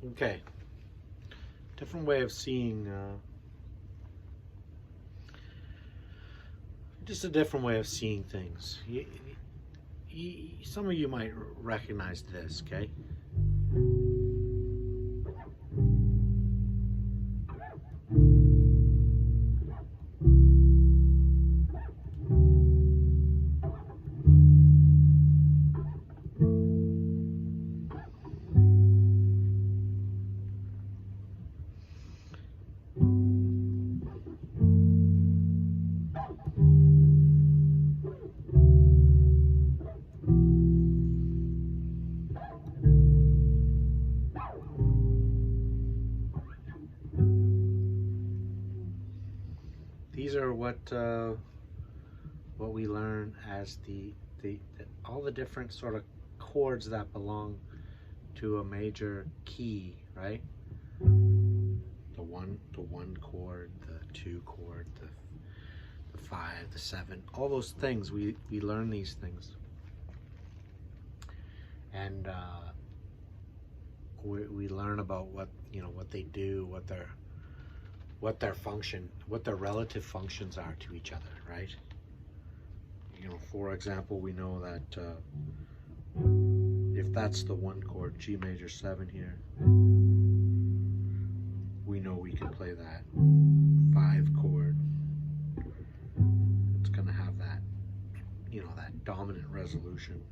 Okay, different way of seeing, just a different way of seeing things. Some of you might recognize this, okay? These are what we learn as all the different sort of chords that belong to a major key, right? The one chord, the two chord, the five, the seven, all those things. We learn these things, and we learn about what they do, what their function, what their relative functions are to each other, right? For example, we know that if that's the one chord, G major 7 here, we know we can play that 5 chord. It's going to have that, that dominant resolution.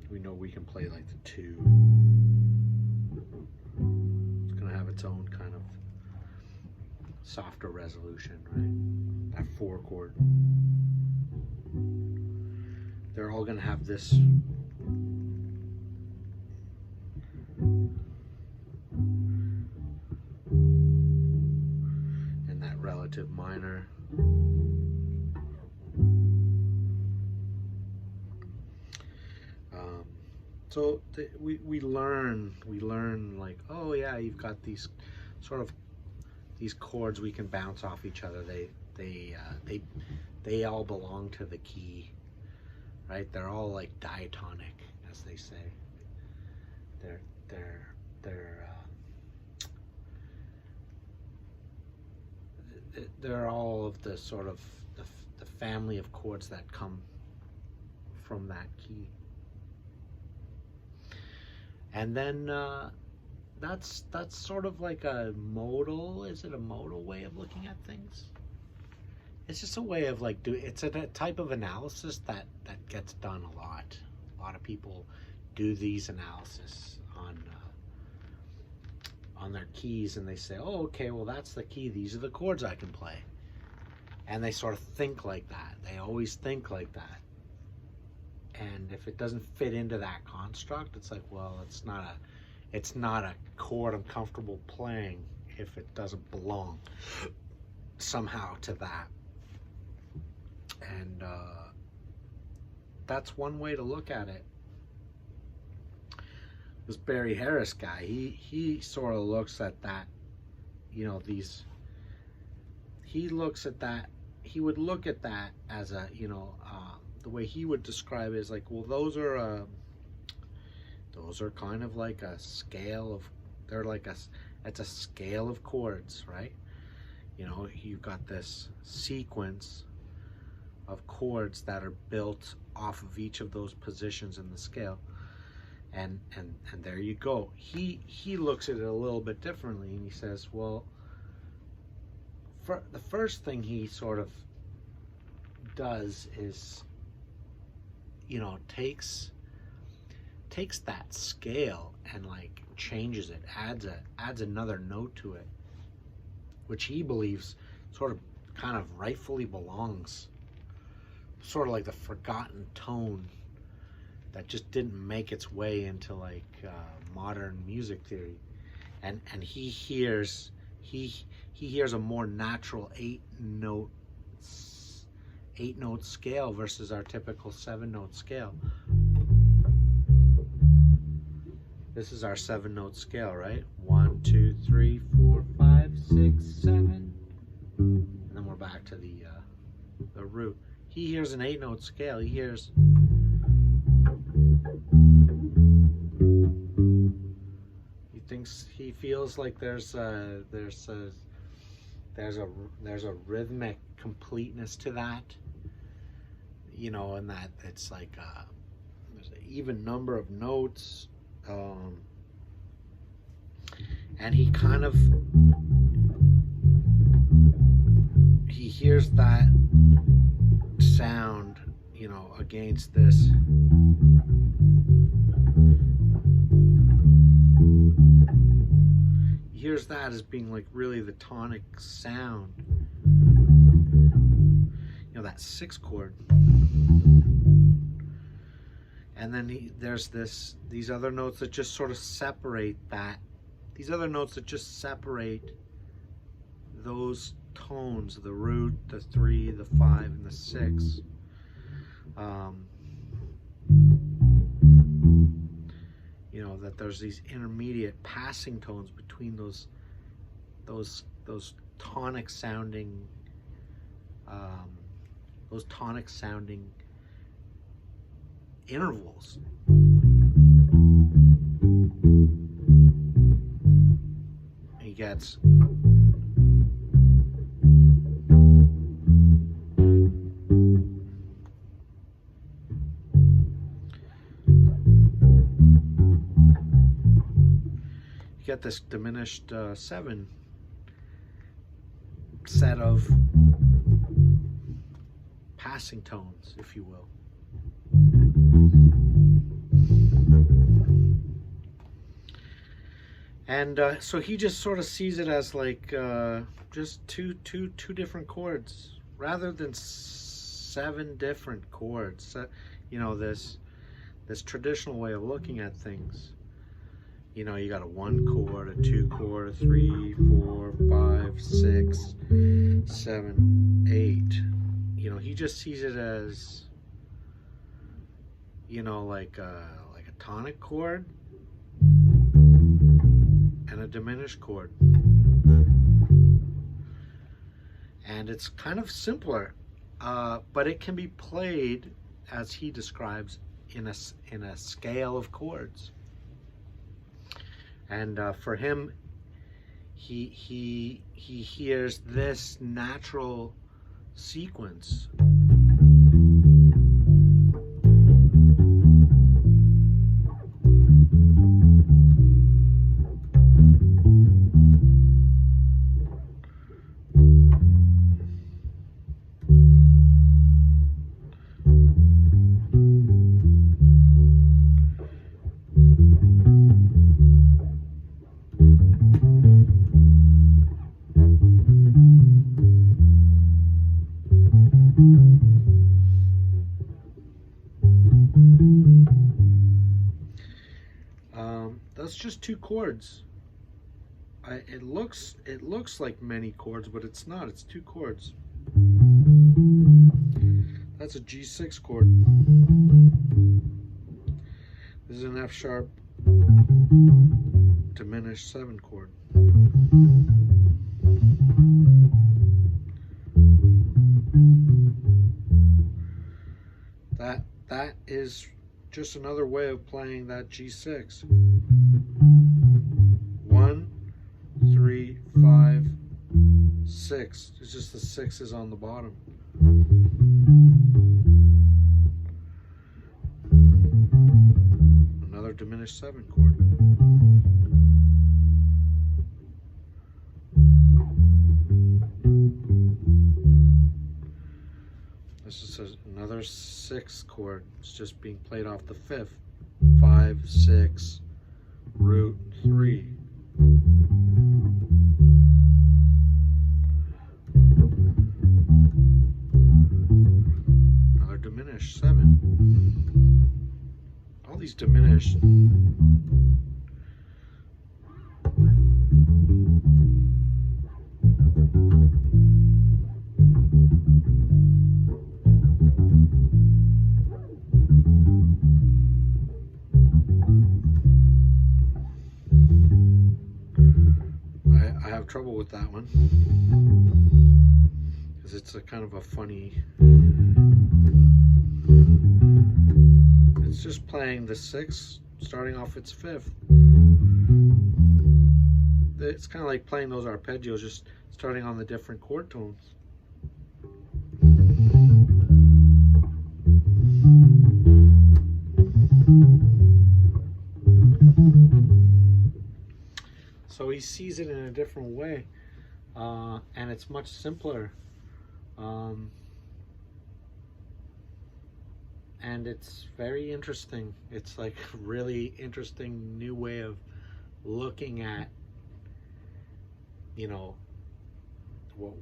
We know we can play like the 2. It's going to have its own kind of softer resolution, right? That 4 chord. They're all going to have this and that relative minor. So we learn like, oh yeah, you've got these sort of these chords we can bounce off each other. They all belong to the key, right? They're all like diatonic, as they say. They're all of the sort of the family of chords that come from that key. And then that's sort of like a modal. Is it a modal way of looking at things? It's just a way of like it's a type of analysis that gets done a lot. A lot of people do these analysis on their keys, and they say, oh, okay, well, that's the key. These are the chords I can play. And they sort of think like that. They always think like that. And if it doesn't fit into that construct, it's like, well, it's not a chord I'm comfortable playing if it doesn't belong somehow to that. And that's one way to look at it. This Barry Harris guy, he sort of looks at that, he looks at that, he would look at that as a, the way he would describe it is like, well, those are kind of like a scale of, it's a scale of chords, right? You've got this sequence of chords that are built off of each of those positions in the scale, and there you go. He looks at it a little bit differently, and he says, well, the first thing he sort of does is, takes that scale and like changes it, adds another note to it, which he believes sort of kind of rightfully belongs, sort of like the forgotten tone that just didn't make its way into like modern music theory, and he hears a more natural 8-note scale versus our typical 7-note scale. This is our 7-note scale, right? 1, 2, 3, 4, 5, 6, 7, and then we're back to the root. He hears an 8-note scale. He hears he feels like there's a rhythmic completeness to that, you know, and that it's like there's an even number of notes, and he kind of hears that sound, you know, against this. He hears that as being like really the tonic sound, you know, that 6 chord. And then there's these other notes that just sort of separate that. These other notes that just separate those tones, the root, the 3, the 5, and the 6. You know, that there's these intermediate passing tones between those tonic sounding intervals. He gets this diminished 7 set of passing tones, if you will. And so he just sort of sees it as like just two different chords rather than 7 different chords. You know, this traditional way of looking at things. You know, you got a 1 chord, a 2 chord, a 3, 4, 5, 6, 7, 8. You know, he just sees it as, you know, like a tonic chord and a diminished chord. And it's kind of simpler, but it can be played, as he describes, in a scale of chords. And for him, he hears this natural sequence. That's just 2 chords. It looks like many chords, but it's not. It's 2 chords. That's a G6 chord. This is an F sharp diminished 7 chord. That is just another way of playing that G6. 1, 3, 5, 6. It's just the 6s on the bottom. Another diminished 7 chord. This is another 6 chord. It's just being played off the 5th. 5, 6, root 3. Another diminished 7. All these diminished. I have trouble with that one because it's a kind of a funny, it's just playing the 6 starting off its 5th. it's kind of like playing those arpeggios, just starting on the different chord tones. So he sees it in a different way, and it's much simpler, and it's very interesting. It's like a really interesting new way of looking at, you know, what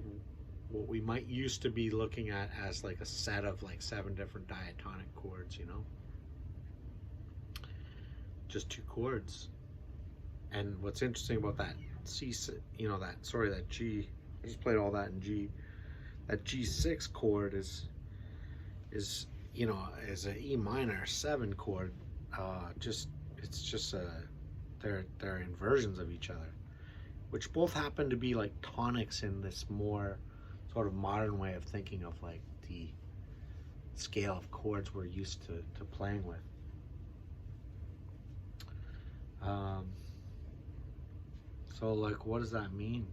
we might used to be looking at as like a set of like 7 different diatonic chords, you know, just 2 chords. And what's interesting about that C, you know, that G, I just played all that in G. That G6 chord is you know, is a E minor 7 chord. It's just they're inversions of each other, which both happen to be like tonics in this more sort of modern way of thinking of like the scale of chords we're used to playing with. So like, what does that mean?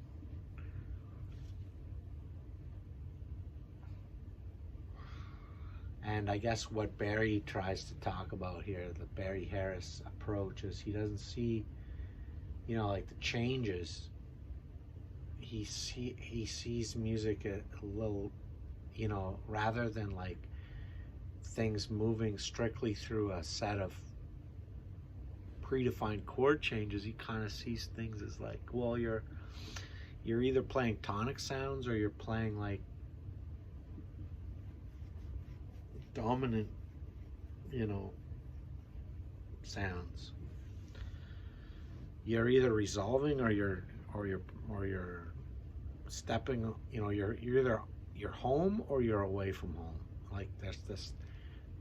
And I guess what Barry tries to talk about here, the Barry Harris approach, is he doesn't see, you know, like the changes. He sees music a little, you know, rather than like things moving strictly through a set of predefined chord changes. He kind of sees things as like, well, you're either playing tonic sounds or you're playing like dominant, you know, sounds. You're either resolving or you're stepping, you know, you're home or you're away from home. Like there's this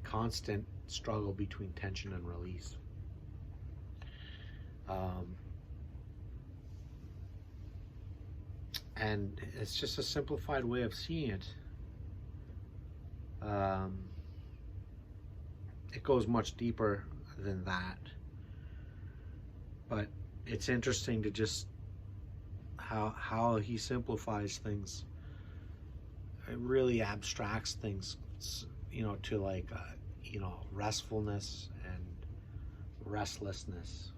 constant struggle between tension and release. And it's just a simplified way of seeing it. It goes much deeper than that, but it's interesting to just how he simplifies things. It really abstracts things, you know, to like you know, restfulness and restlessness.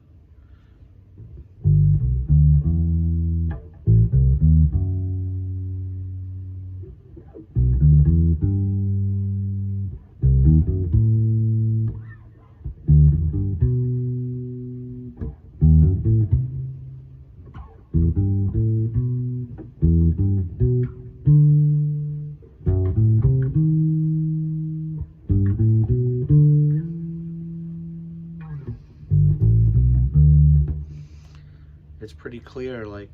It's pretty clear, like